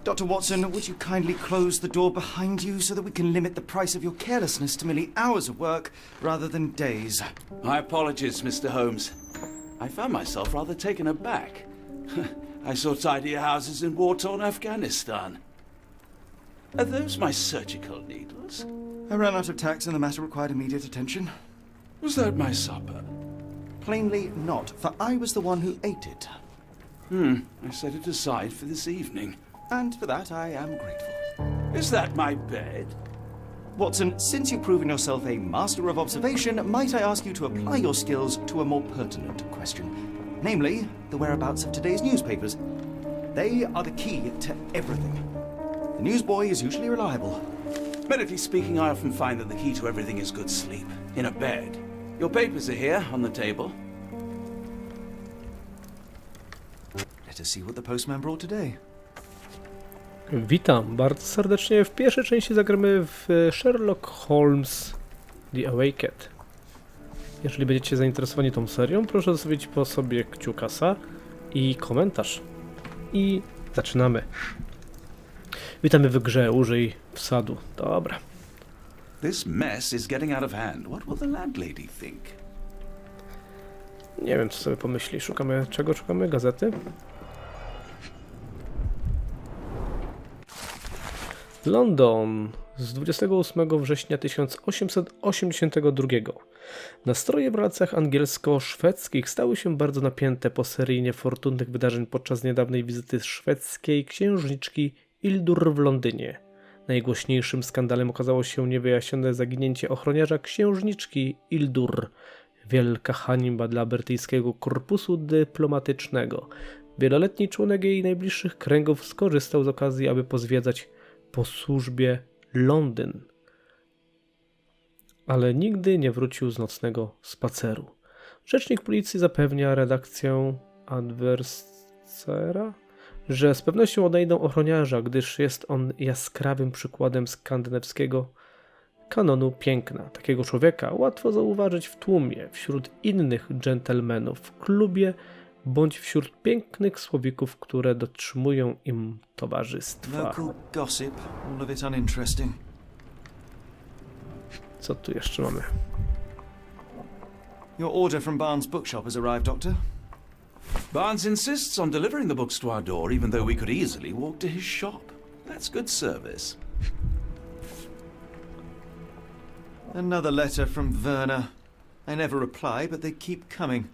Dr. Watson, would you kindly close the door behind you so that we can limit the price of your carelessness to merely hours of work rather than days? My apologies, Mr. Holmes. I found myself rather taken aback. I saw tidier houses in war-torn Afghanistan. Are those my surgical needles? I ran out of tacks and the matter required immediate attention. Was that my supper? Plainly not, for I was the one who ate it. I set it aside for this evening. And for that I am grateful. Is that my bed? Watson, since you've proven yourself a master of observation, might I ask you to apply your skills to a more pertinent question? Namely, the whereabouts of today's newspapers. They are the key to everything. The newsboy is usually reliable. Medically speaking, I often find that the key to everything is good sleep. In a bed. Your papers are here, on the table. Let us see what the postman brought today. Witam bardzo serdecznie. W pierwszej części zagramy w Sherlock Holmes The Awakened. Jeżeli będziecie zainteresowani tą serią, proszę zostawić po sobie kciukasa i komentarz. I zaczynamy. Witamy w grze, użyj wsadu. Dobra. This mess is getting out of hand. What will the landlady think? Nie wiem, co sobie pomyśli. Szukamy czego? Szukamy gazety? London z 28 września 1882. Nastroje w relacjach angielsko-szwedzkich stały się bardzo napięte po serii niefortunnych wydarzeń podczas niedawnej wizyty szwedzkiej księżniczki Hildur w Londynie. Najgłośniejszym skandalem okazało się niewyjaśnione zaginięcie ochroniarza księżniczki Hildur. Wielka hańba dla brytyjskiego korpusu dyplomatycznego. Wieloletni członek jej najbliższych kręgów skorzystał z okazji, aby pozwiedzać po służbie Londyn, ale nigdy nie wrócił z nocnego spaceru. Rzecznik policji zapewnia redakcję Adversera, że z pewnością odnajdą ochroniarza, gdyż jest on jaskrawym przykładem skandynawskiego kanonu piękna. Takiego człowieka łatwo zauważyć w tłumie, wśród innych dżentelmenów, w klubie, bądź wśród pięknych słowików, które dotrzymują im towarzystwa. Local gossip, all of it uninteresting. Co tu jeszcze mamy? Your order from Barnes' bookshop has arrived, Doctor. Barnes insists on delivering the books to our door, even though we could easily walk to his shop. That's good service. Another letter from Werner. I never reply, but they keep coming.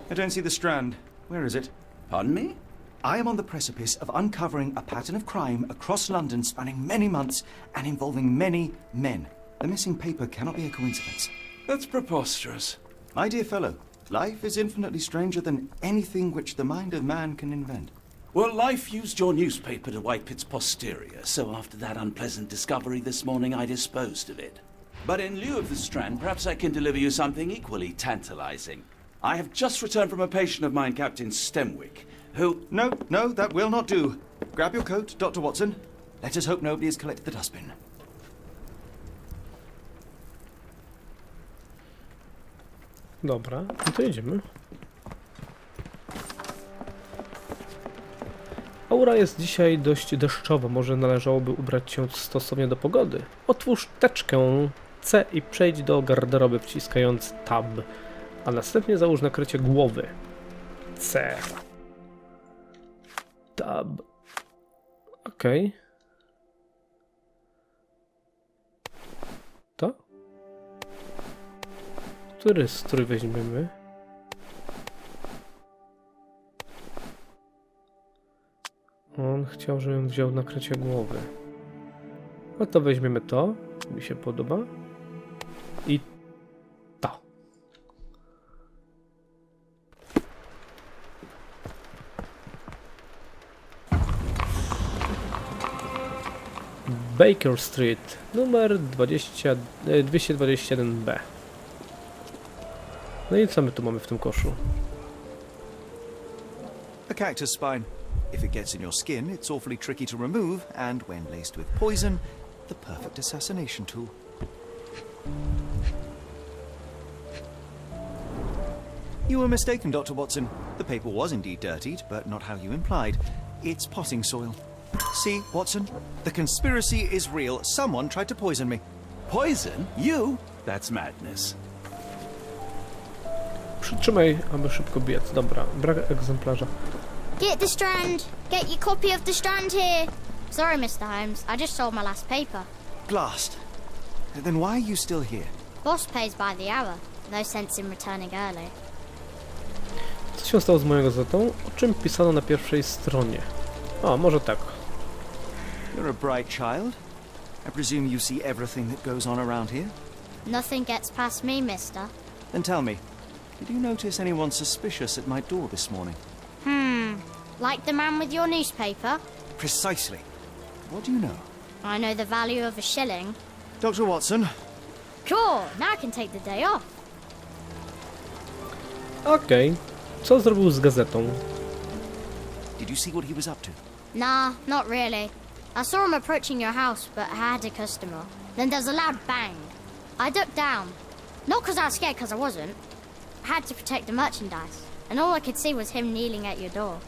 I don't see the Strand. Where is it? Pardon me? I am on the precipice of uncovering a pattern of crime across London spanning many months and involving many men. The missing paper cannot be a coincidence. That's preposterous. My dear fellow, life is infinitely stranger than anything which the mind of man can invent. Well, life used your newspaper to wipe its posterior, so after that unpleasant discovery this morning, I disposed of it. But in lieu of the Strand, perhaps I can deliver you something equally tantalizing. I have just returned from a patient of mine, Captain Stemwick, who... No, that will not do. Grab your coat, Dr. Watson. Let us hope nobody has collected the dustbin. Dobra, no to jedziemy. Aura jest dzisiaj dość deszczowa, może należałoby ubrać się stosownie do pogody. Otwórz teczkę C i przejdź do garderoby wciskając Tab, a następnie załóż nakrycie głowy. C. Tab. Okej. To? Który strój weźmiemy? On chciał, żebym wziął nakrycie głowy. No to weźmiemy to. Mi się podoba. I to. Baker Street, numer 221B. No i co my tu mamy w tym koszu? A cactus spine. If it gets in your skin, it's awfully tricky to remove, and when laced with poison, the perfect assassination tool. You were mistaken, Dr. Watson. The paper was indeed dirtied, but not how you implied. It's potting soil. See, Watson? The conspiracy is real. Someone tried to poison me. Poison? You? That's madness. Przytrzymaj, aby szybko biec. Dobra, brak egzemplarza. Get the Strand! Get your copy of the Strand here! Sorry, Mr. Holmes. I just sold my last paper. Blast. Then why are you still here? Boss pays by the hour. No sense in returning early. Co się stało z moją gazetą? O czym pisano na pierwszej stronie? O, może tak. You're a bright child. I presume you see everything that goes on around here? Nothing gets past me, mister. Then tell me, did you notice anyone suspicious at my door this morning? Like the man with your newspaper? Precisely. What do you know? I know the value of a shilling. Dr. Watson? Sure, now I can take the day off. Okej. Co zrobił z gazetą? Did you see what he was up to? Nah, not really. I saw him approaching your house, but I had a customer. Then there was a loud bang. I ducked down. Not because I was scared, because I wasn't. I had to protect the merchandise. And all I could see was him kneeling at your door.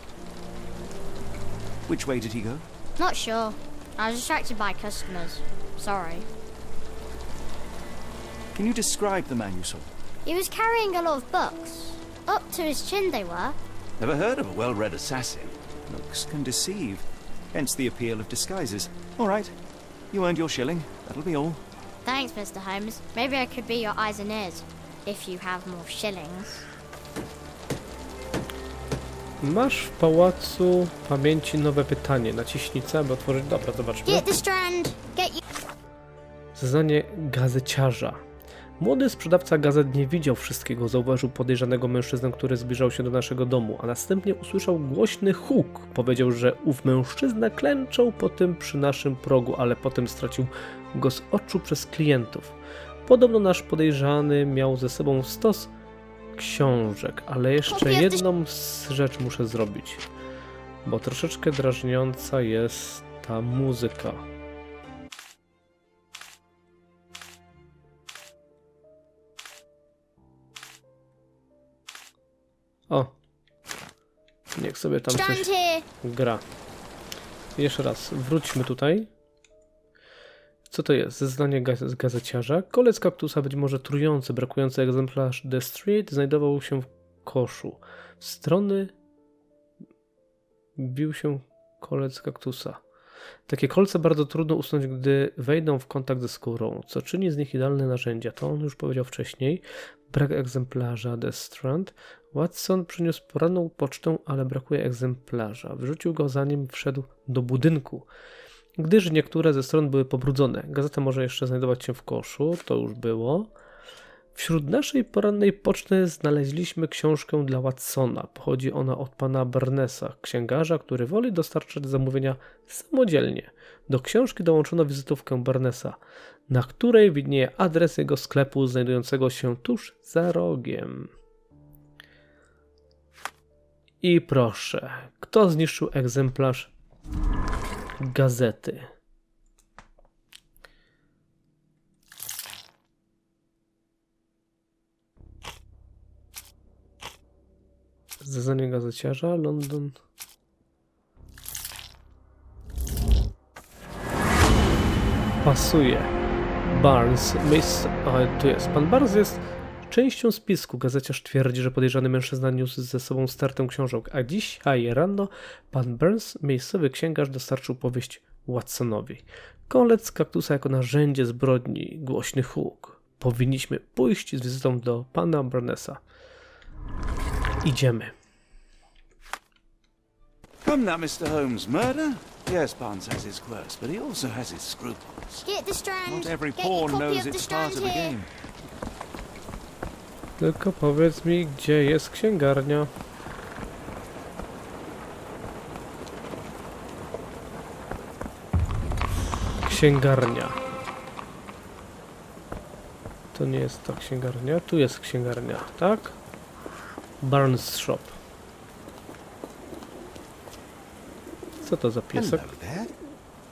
Which way did he go? Not sure. I was distracted by customers. Sorry. Can you describe the man you saw? He was carrying a lot of books. Up to his chin they were. Never heard of a well-read assassin. Looks can deceive. Hence the appeal of disguises. All right. You earned your shilling. That'll be all. Thanks, Mr. Holmes. Maybe I could be your eyes and ears. If you have more shillings. Masz w pałacu pamięci nowe pytanie. Naciśnij C, aby otworzyć... Dobra, zobaczmy. Get the Strand! Get you... Zeznanie gazeciarza. Młody sprzedawca gazet nie widział wszystkiego. Zauważył podejrzanego mężczyznę, który zbliżał się do naszego domu, a następnie usłyszał głośny huk. Powiedział, że ów mężczyzna klęczał potem przy naszym progu, ale potem stracił go z oczu przez klientów. Podobno nasz podejrzany miał ze sobą stos książek, ale jeszcze jedną rzecz muszę zrobić, bo troszeczkę drażniąca jest ta muzyka. O, niech sobie tam coś gra. Jeszcze raz, wróćmy tutaj. Co to jest? Zeznanie gazeciarza. Kolec kaktusa, być może trujący, brakujący egzemplarz The Street znajdował się w koszu. Strony bił się kolec kaktusa. Takie kolce bardzo trudno usunąć, gdy wejdą w kontakt ze skórą, co czyni z nich idealne narzędzia. To on już powiedział wcześniej. Brak egzemplarza The Strand. Watson przyniósł poranną pocztę, ale brakuje egzemplarza. Wrzucił go, zanim wszedł do budynku, gdyż niektóre ze stron były pobrudzone. Gazeta może jeszcze znajdować się w koszu, to już było. Wśród naszej porannej poczty znaleźliśmy książkę dla Watsona. Pochodzi ona od pana Barnesa, księgarza, który woli dostarczać zamówienia samodzielnie. Do książki dołączono wizytówkę Barnesa, na której widnieje adres jego sklepu znajdującego się tuż za rogiem. I proszę, kto zniszczył egzemplarz gazety? Zeznanie gazeciarza, Londyn. Pasuje. Barnes, tu jest. Pan Barnes jest częścią spisku. Gazeciarz twierdzi, że podejrzany mężczyzna niósł ze sobą stertę książek, a dzisiaj rano pan Burns, miejscowy księgarz, dostarczył powieść Watsonowi. Kolec kaktusa jako narzędzie zbrodni, głośny huk. Powinniśmy pójść z wizytą do pana Barnesa. Idziemy. Come now, Mr. Holmes. Murder? Yes, Barnes has his quirks, but he also has his scruples. Get the Strand! Not every Get your pawn copy knows of the it's part Strand of the here! game. Tylko powiedz mi, gdzie jest księgarnia? Księgarnia. To nie jest ta księgarnia. Tu jest księgarnia, tak? Barnes Shop. Co to za piesek? Hello there.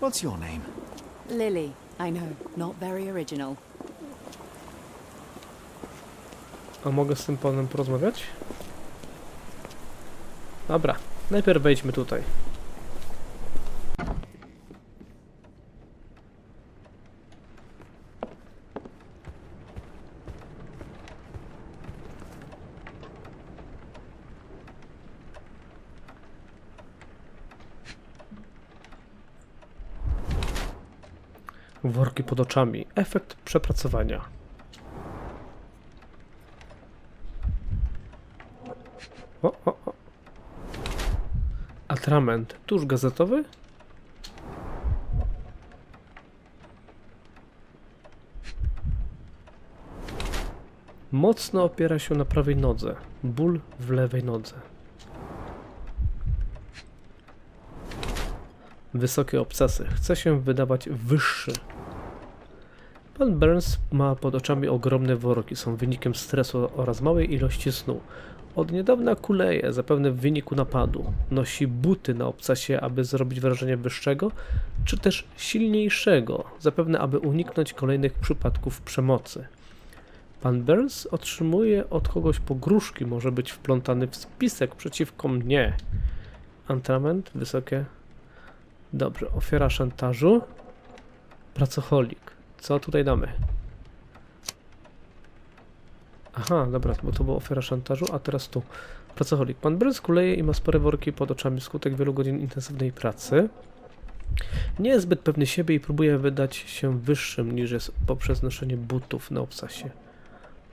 What's your name? Lily, I know, not very original. A mogę z tym panem porozmawiać? Dobra, najpierw wejdźmy tutaj. Worki pod oczami. Efekt przepracowania. O. Atrament. Tusz gazetowy? Mocno opiera się na prawej nodze. Ból w lewej nodze. Wysokie obcasy. Chce się wydawać wyższy. Pan Burns ma pod oczami ogromne worki. Są wynikiem stresu oraz małej ilości snu. Od niedawna kuleje, zapewne w wyniku napadu. Nosi buty na obcasie, aby zrobić wrażenie wyższego, czy też silniejszego, zapewne aby uniknąć kolejnych przypadków przemocy. Pan Burns otrzymuje od kogoś pogróżki, może być wplątany w spisek przeciwko mnie. Atrament, wysokie. Dobrze, ofiara szantażu. Pracocholik. Co tutaj damy? Aha, dobra, bo to była ofiara szantażu, a teraz tu. Pracocholik. Pan Burns kuleje i ma spore worki pod oczami skutek wielu godzin intensywnej pracy. Nie jest zbyt pewny siebie i próbuje wydać się wyższym niż jest poprzez noszenie butów na obcasie.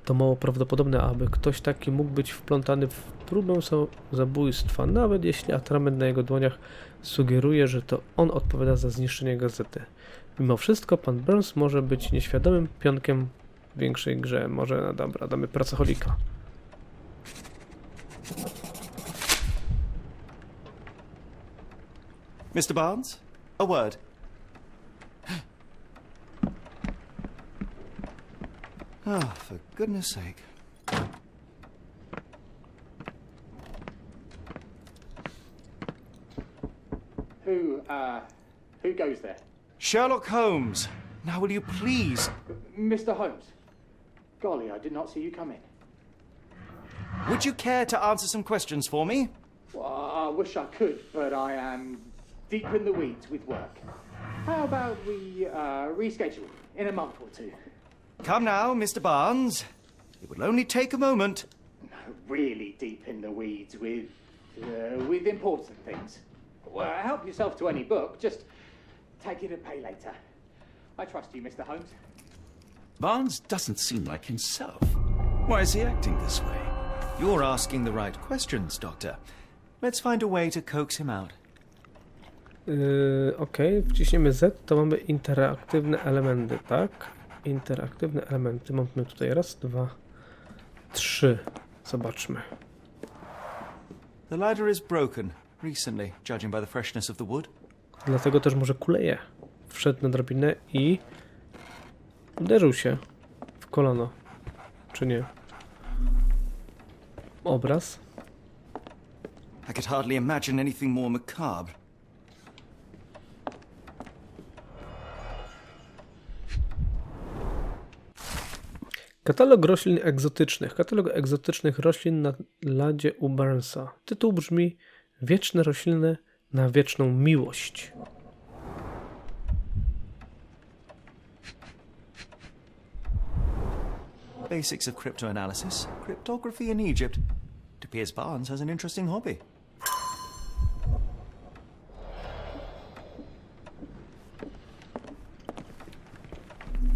To mało prawdopodobne, aby ktoś taki mógł być wplątany w próbę zabójstwa, nawet jeśli atrament na jego dłoniach sugeruje, że to on odpowiada za zniszczenie gazety. Mimo wszystko pan Burns może być nieświadomym pionkiem w większej grze. Może, no dobra, damy pracocholika. Mr. Barnes, a word. Oh, for goodness sake. Who goes there? Sherlock Holmes. Now will you please... Mr. Holmes. Golly, I did not see you come in. Would you care to answer some questions for me? Well, I wish I could, but I am deep in the weeds with work. How about we reschedule in a month or two? Come now, Mr. Barnes. It will only take a moment. Really deep in the weeds with important things. Well, help yourself to any book. Just take it and pay later. I trust you, Mr. Holmes. Barnes doesn't seem like himself. Why is he acting this way? You're asking the right questions, Doctor. Let's find a way to coax him out. Okej, wciśniemy Z, to mamy interaktywne elementy, tak? Interaktywne elementy. Mamy tutaj raz, dwa, trzy. Zobaczmy. The ladder is broken recently, judging by the freshness of the wood. Dlatego też może kuleje. Wszedł na drabinę i uderzył się w kolano. Czy nie? Obraz. I could hardly imagine anything more macabre. Katalog roślin egzotycznych. Katalog egzotycznych roślin na ladzie u Burnsa. Tytuł brzmi Wieczne rośliny na wieczną miłość. Basics of cryptoanalysis. Cryptography in Egypt. It appears Barnes has an interesting hobby.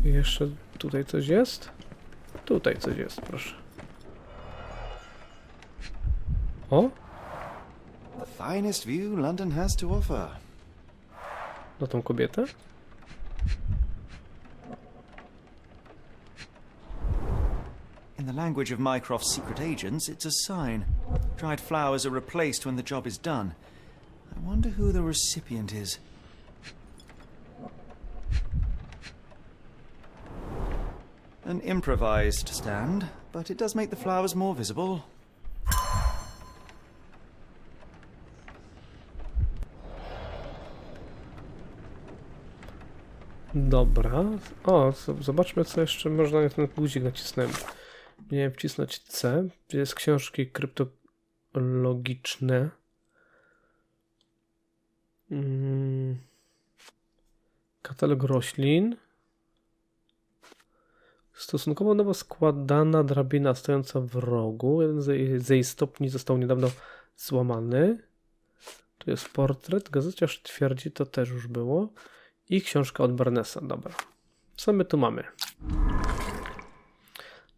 I jeszcze tutaj coś jest? Tutaj coś jest, proszę. O! The finest view London has to offer. Na tą kobietę? In the language of Mycroft's secret agents, it's a sign. Dried flowers are replaced when the job is done. I wonder who the recipient is. An improvised stand, but it does make the flowers more visible. Dobra. O, zobaczmy, co jeszcze można na ten guzik nacisnąłem. Miałem wcisnąć C. Jest książki kryptologiczne. Katalog roślin. Stosunkowo nowo składana drabina stojąca w rogu. Jeden z jej stopni został niedawno złamany. Tu jest portret. Gazeciarz twierdzi, to też już było. I książka od Barnesa. Dobra. Co my tu mamy?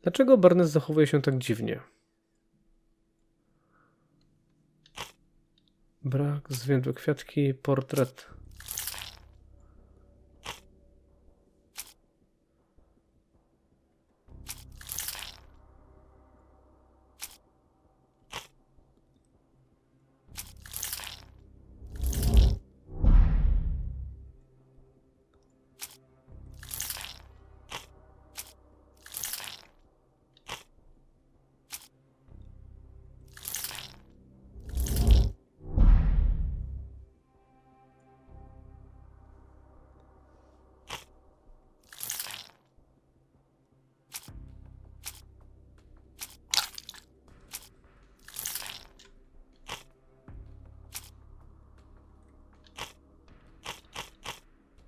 Dlaczego Barnes zachowuje się tak dziwnie? Brak, zwiędłe kwiatki, portret.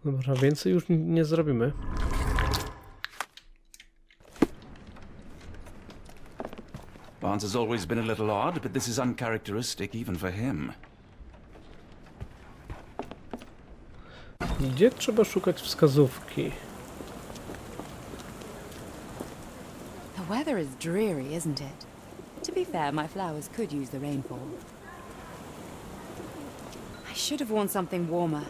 Dobra, więcej już nie zrobimy. Barnes has always been a little odd, but this is uncharacteristic even for him. Gdzie trzeba szukać wskazówki? The weather is dreary, isn't it? To be fair, my flowers could use the rainfall. I should have worn something warmer.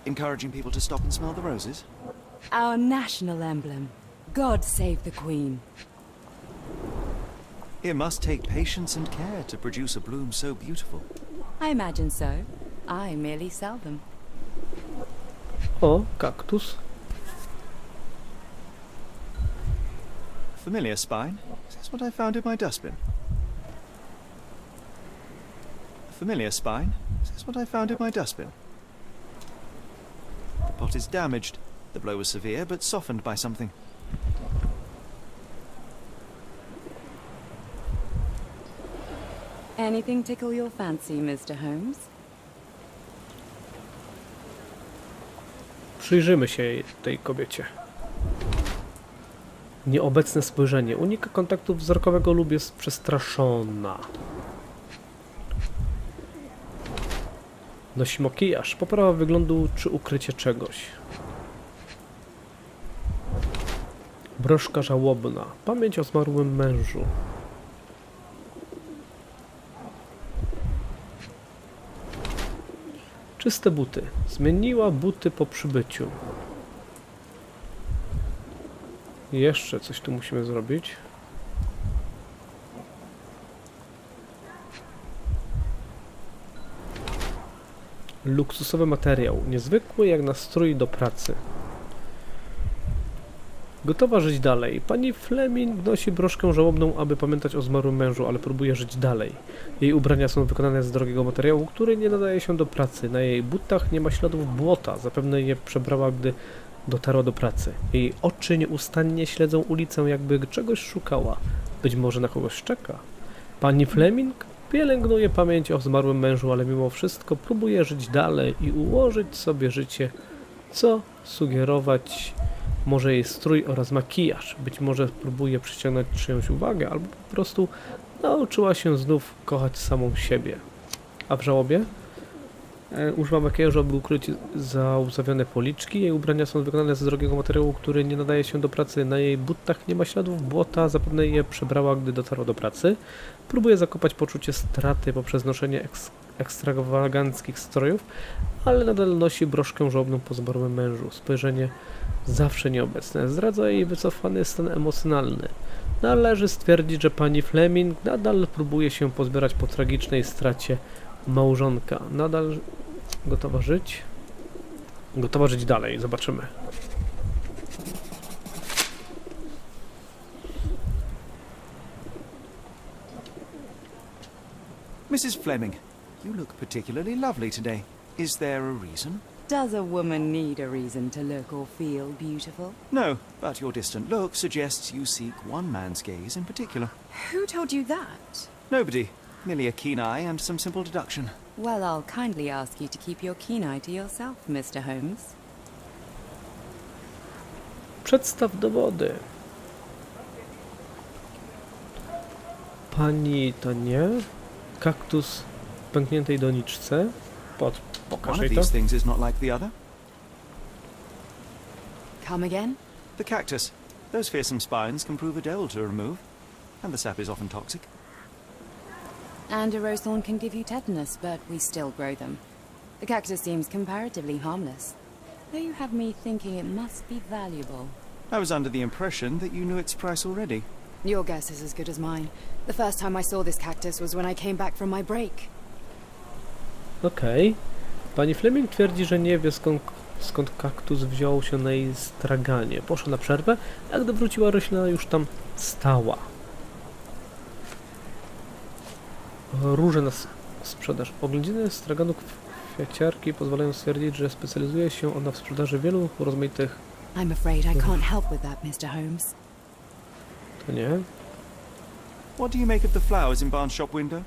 Encouraging people to stop and smell the roses? Our national emblem. God save the Queen. It must take patience and care to produce a bloom so beautiful. I imagine so. I merely sell them. O, kaktus. Familiar spine? That's what I found in my dustbin. Familiar spine? That's what I found in my dustbin. The pot is damaged. The blow was severe, but softened by something. Anything tickle your fancy, Mr. Holmes? Przyjrzymy się tej kobiecie. Nieobecne spojrzenie. Unika kontaktu wzrokowego lub jest przestraszona. Nosi makijaż. Poprawa wyglądu czy ukrycie czegoś. Broszka żałobna. Pamięć o zmarłym mężu. Czyste buty. Zmieniła buty po przybyciu. Jeszcze coś tu musimy zrobić. Luksusowy materiał. Niezwykły jak na strój do pracy. Gotowa żyć dalej. Pani Fleming nosi broszkę żałobną, aby pamiętać o zmarłym mężu, ale próbuje żyć dalej. Jej ubrania są wykonane z drogiego materiału, który nie nadaje się do pracy. Na jej butach nie ma śladów błota. Zapewne je przebrała, gdy dotarła do pracy. Jej oczy nieustannie śledzą ulicę, jakby czegoś szukała. Być może na kogoś czeka. Pani Fleming pielęgnuje pamięć o zmarłym mężu, ale mimo wszystko próbuje żyć dalej i ułożyć sobie życie, co sugerować może jej strój oraz makijaż. Być może próbuje przyciągnąć czyjąś uwagę, albo po prostu nauczyła się znów kochać samą siebie. A w żałobie? Używa makijażu, aby ukryć załzawione policzki. Jej ubrania są wykonane z drogiego materiału, który nie nadaje się do pracy. Na jej butach nie ma śladów błota, zapewne je przebrała, gdy dotarła do pracy. Próbuje zakopać poczucie straty poprzez noszenie ekstrawaganckich strojów, ale nadal nosi broszkę żałobną po zmarłym mężu. Spojrzenie zawsze nieobecne. Zdradza jej wycofany stan emocjonalny. Należy stwierdzić, że pani Fleming nadal próbuje się pozbierać po tragicznej stracie małżonka. Nadal gotowa żyć? Gotowa żyć dalej. Zobaczymy. Mrs. Fleming, you look particularly lovely today. Is there a reason? Does a woman need a reason to look or feel beautiful? No, but your distant look suggests you seek one man's gaze in particular. Who told you that? Nobody. Merely a keen eye and some simple deduction. Well, I'll kindly ask you to keep your keen eye to yourself, Mr. Holmes. Przedstaw dowody. Pani to nie. Kaktus w pękniętej doniczce. Pokaż One of jej to. these things is not like the other. Come again? The cactus. Those fearsome spines can prove a devil to remove, and the sap is often toxic. And a rose thorn can give you tetanus, but we still grow them. The cactus seems comparatively harmless, though you have me thinking it must be valuable. I was under the impression that you knew its price already. Your guess is as good as mine. The first time I saw this cactus was when I came back from my break. Okej. Pani Fleming twierdzi, że nie wie skąd kaktus wziął się na jej straganie. Poszła na przerwę, a gdy wróciła, roślina już tam stała. Róże na sprzedaż. Oględziny straganu kwiaciarki pozwalają stwierdzić, że specjalizuje się ona w sprzedaży wielu rozmaitych... I'm afraid I can't help with that, Mr. Holmes. To nie? What do you make of the flowers in Barnes' shop window?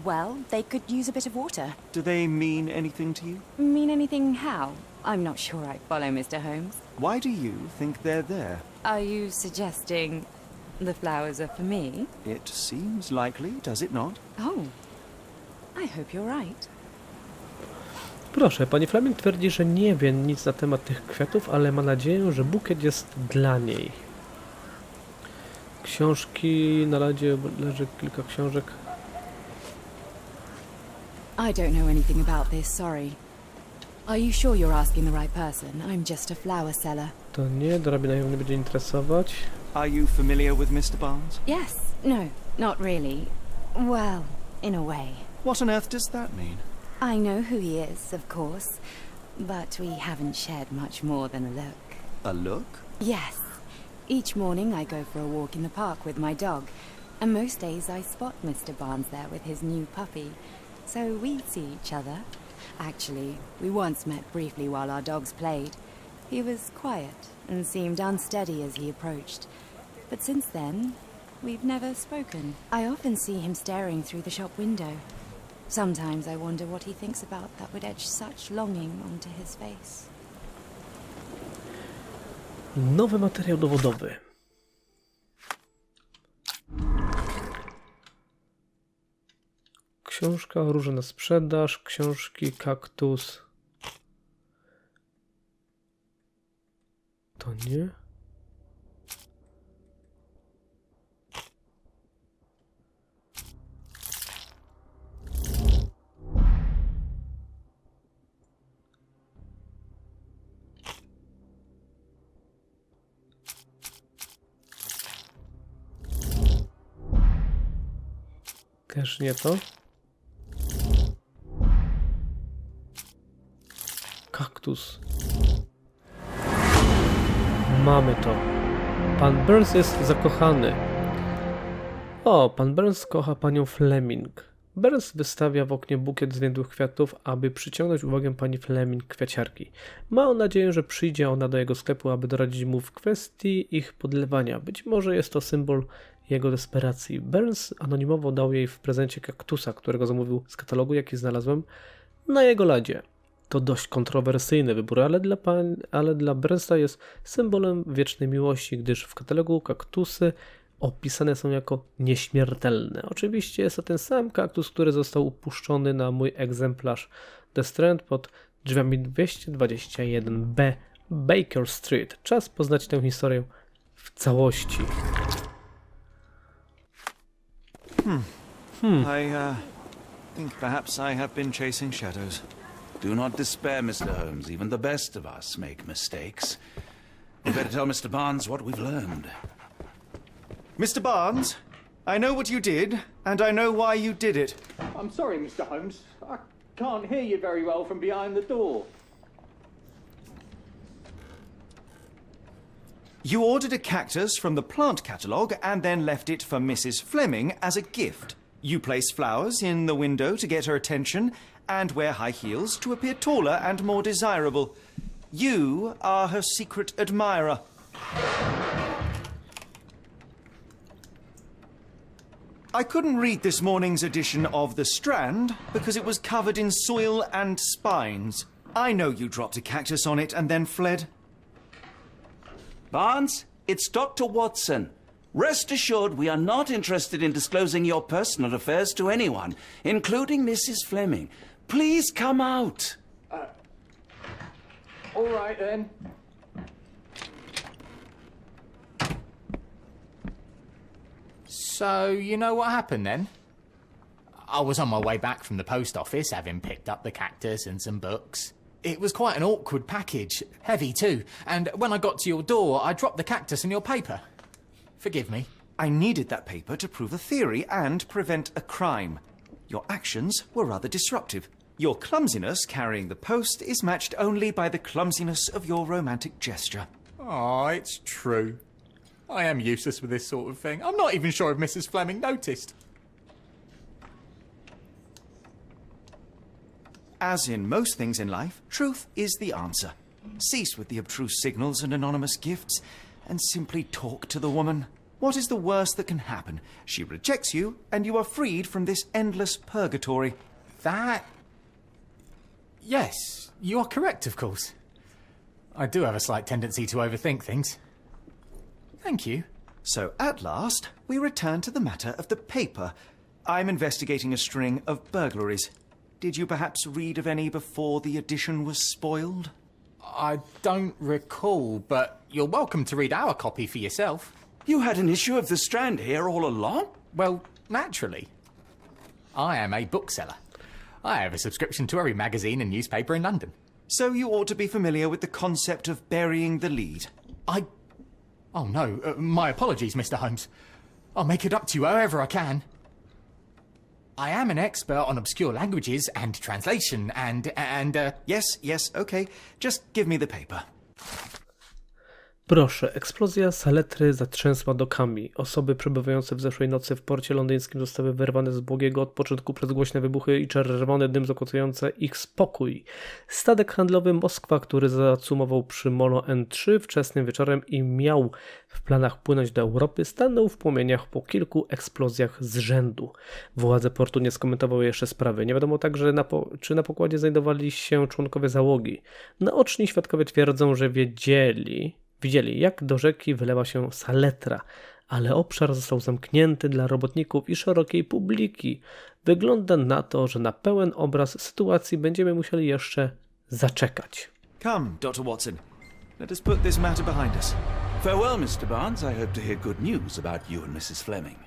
Well, they could use a bit of water. Do they mean anything to you? Mean anything how? I'm not sure I follow, Mr. Holmes. Why do you think they're there? Are you suggesting the flowers are for me? It seems likely, does it not? Oh, I hope you're right. Proszę, pani Fleming twierdzi, że nie wie nic na temat tych kwiatów, ale ma nadzieję, że bukiet jest dla niej. Książki, na ladzie leży kilka książek. I don't know anything about this, sorry. Are you sure you're asking the right person? I'm just a flower seller. To nie, drabina ją nie będzie interesować. Are you familiar with Mr. Barnes? Yes, no, not really. Well, in a way. What on earth does that mean? I know who he is, of course, but we haven't shared much more than a look. A look? Yes. Each morning I go for a walk in the park with my dog, and most days I spot Mr. Barnes there with his new puppy, so we see each other. Actually, we once met briefly while our dogs played. He was quiet and seemed unsteady as he approached, but since then, we've never spoken. I often see him staring through the shop window. Sometimes I wonder what he thinks about that would etch such longing onto his face. Nowy materiał dowodowy. Książka, róże na sprzedaż, książki, kaktus. To nie? Też nie to. Kaktus. Mamy to. Pan Burns jest zakochany. O, pan Burns kocha panią Fleming. Burns wystawia w oknie bukiet zwiędłych kwiatów, aby przyciągnąć uwagę pani Fleming, kwiaciarki. Ma on nadzieję, że przyjdzie ona do jego sklepu, aby doradzić mu w kwestii ich podlewania. Być może jest to symbol jego desperacji. Burns anonimowo dał jej w prezencie kaktusa, którego zamówił z katalogu, jaki znalazłem na jego ladzie. To dość kontrowersyjny wybór, ale dla Burnsa jest symbolem wiecznej miłości, gdyż w katalogu kaktusy opisane są jako nieśmiertelne. Oczywiście jest to ten sam kaktus, który został upuszczony na mój egzemplarz The Strand pod drzwiami 221B Baker Street. Czas poznać tę historię w całości. I think perhaps I have been chasing shadows. Do not despair, Mr. Holmes. Even the best of us make mistakes. You better tell Mr. Barnes what we've learned. Mr. Barnes, I know what you did, and I know why you did it. I'm sorry, Mr. Holmes. I can't hear you very well from behind the door. You ordered a cactus from the plant catalogue and then left it for Mrs. Fleming as a gift. You place flowers in the window to get her attention and wear high heels to appear taller and more desirable. You are her secret admirer. I couldn't read this morning's edition of The Strand because it was covered in soil and spines. I know you dropped a cactus on it and then fled. Barnes, it's Dr. Watson. Rest assured we are not interested in disclosing your personal affairs to anyone, including Mrs. Fleming. Please come out. All right, then. So, you know what happened then? I was on my way back from the post office, having picked up the cactus and some books. It was quite an awkward package, heavy too, and when I got to your door, I dropped the cactus and your paper. Forgive me. I needed that paper to prove a theory and prevent a crime. Your actions were rather disruptive. Your clumsiness carrying the post is matched only by the clumsiness of your romantic gesture. Oh, it's true. I am useless with this sort of thing. I'm not even sure if Mrs. Fleming noticed. As in most things in life, truth is the answer. Cease with the abstruse signals and anonymous gifts, and simply talk to the woman. What is the worst that can happen? She rejects you, and you are freed from this endless purgatory. That... Yes, you are correct, of course. I do have a slight tendency to overthink things. Thank you. So, at last, we return to the matter of the paper. I'm investigating a string of burglaries. Did you perhaps read of any before the edition was spoiled? I don't recall, but you're welcome to read our copy for yourself. You had an issue of The Strand here all along? Well, naturally. I am a bookseller. I have a subscription to every magazine and newspaper in London. So you ought to be familiar with the concept of burying the lead. Oh no, my apologies, Mr. Holmes. I'll make it up to you however I can. I am an expert on obscure languages and translation and Yes, okay. Just give me the paper. Proszę, eksplozja saletry zatrzęsła dokami. Osoby przebywające w zeszłej nocy w porcie londyńskim zostały wyrwane z błogiego odpoczynku przez głośne wybuchy i czerwony dym zakłócający ich spokój. Statek handlowy Moskwa, który zacumował przy Molo N3 wczesnym wieczorem i miał w planach płynąć do Europy, stanął w płomieniach po kilku eksplozjach z rzędu. Władze portu nie skomentowały jeszcze sprawy. Nie wiadomo także, czy na pokładzie znajdowali się członkowie załogi. Naoczni świadkowie twierdzą, że widzieli, jak do rzeki wylewa się saletra, ale obszar został zamknięty dla robotników i szerokiej publiki. Wygląda na to, że na pełen obraz sytuacji będziemy musieli jeszcze zaczekać. Come, Dr. Watson. Let us put this matter behind us. Farewell, Mr. Barnes. I hope to hear good news about you and Mrs. Fleming.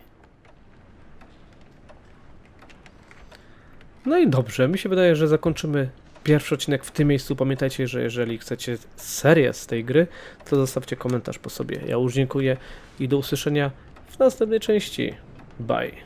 No i dobrze, mi się wydaje, że zakończymy pierwszy odcinek w tym miejscu. Pamiętajcie, że jeżeli chcecie serię z tej gry, to zostawcie komentarz po sobie. Ja już dziękuję i do usłyszenia w następnej części. Bye.